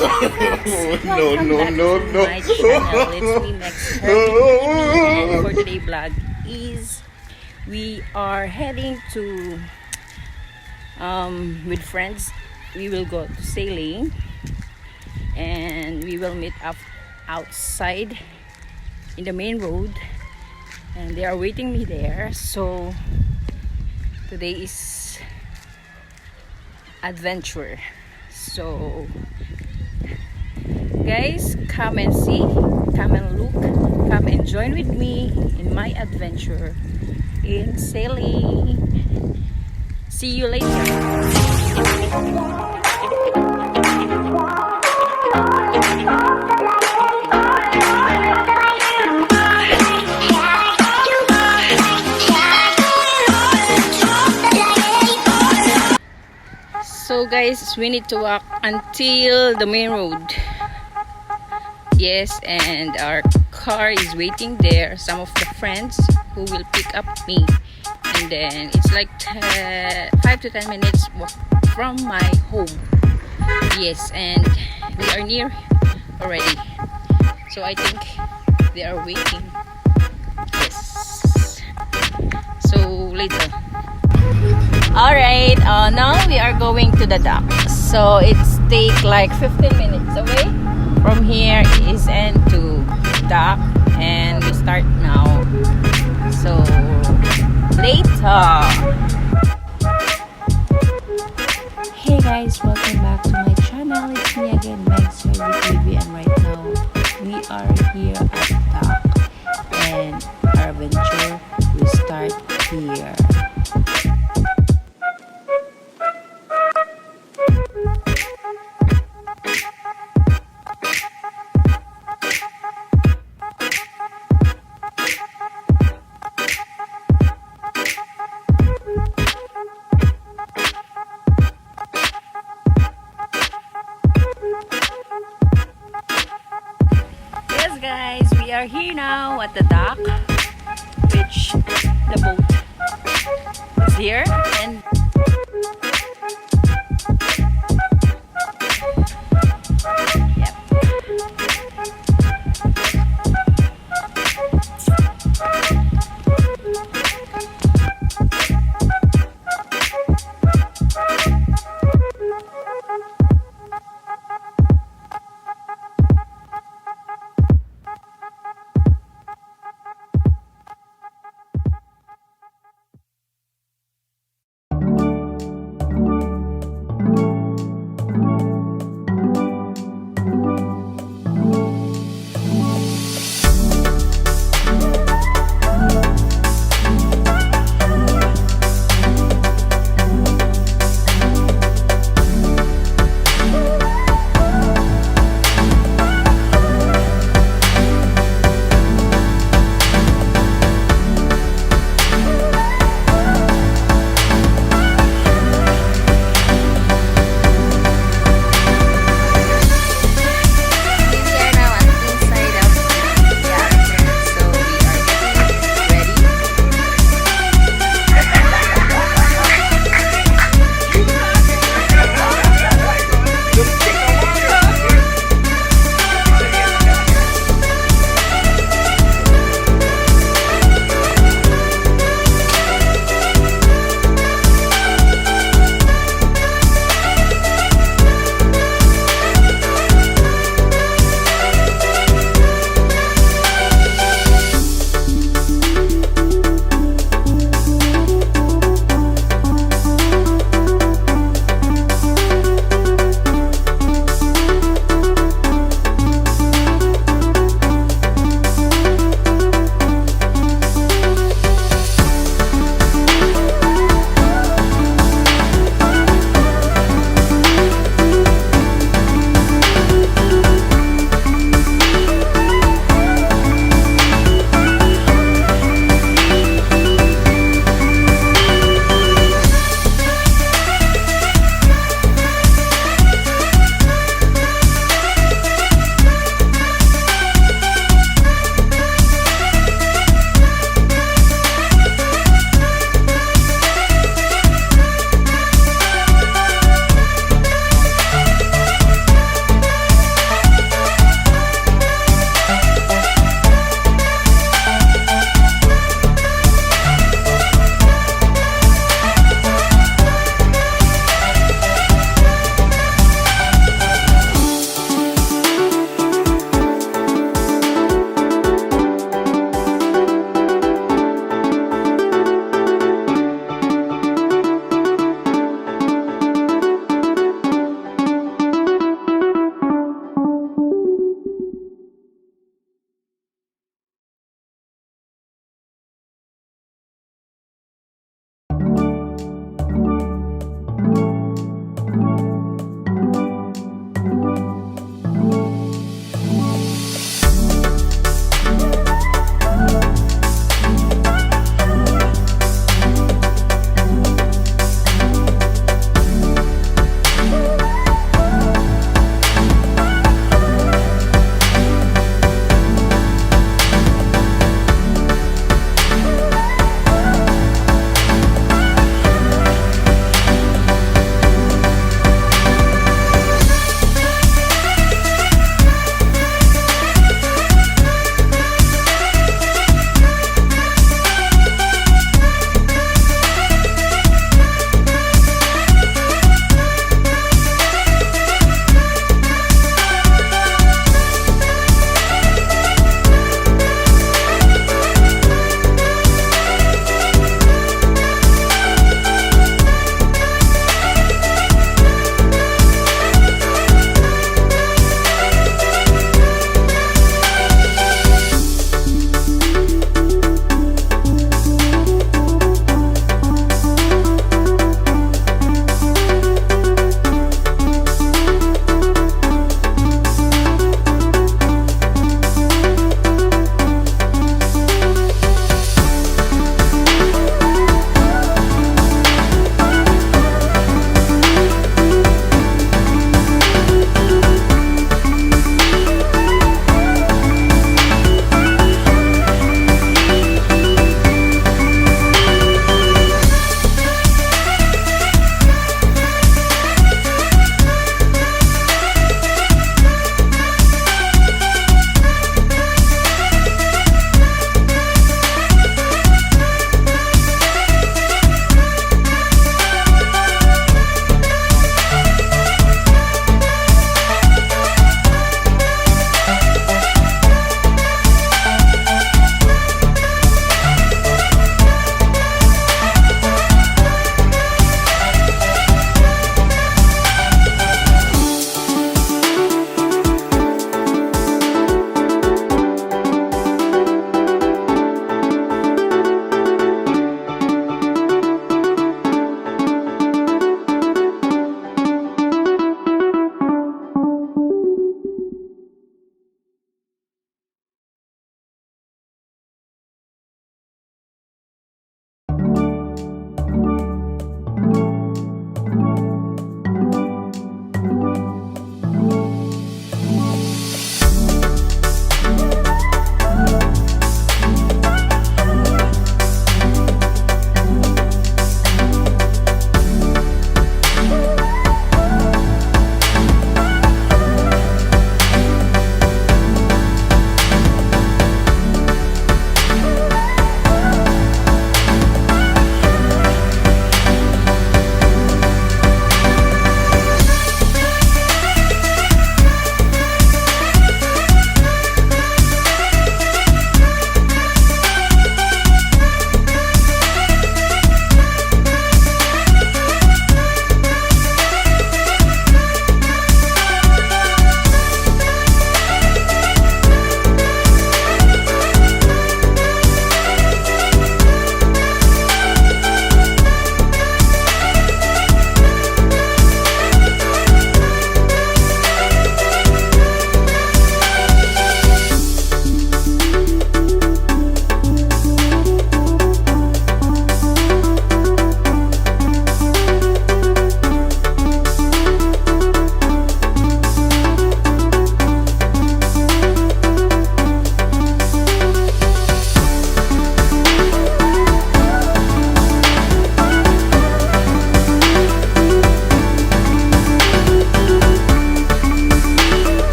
Welcome back to my channel. It's me, Max Hervey, and for today's vlog is we are heading to with friends. We will go to sailing and we will meet up outside in the main road, and they are waiting me there. So today is adventure. So guys, come and see, come and look, come and join with me in my adventure in sailing. See you later. So guys, we need to walk until the main road. Yes, and our car is waiting there. Some of the friends who will pick up me, and then it's like 5 to 10 minutes walk from my home. Yes, and we are near already. So I think they are waiting. Yes. So later. Alright, now we are going to the dock. So it's take like 15 minutes away from here is end to dock, and we start now. So later. Hey guys, welcome back to my channel. It's me again, Max Hervey TV, and right now we are here at dock, and our adventure will start here. Guys, we are here now at the dock, which the boat is here, and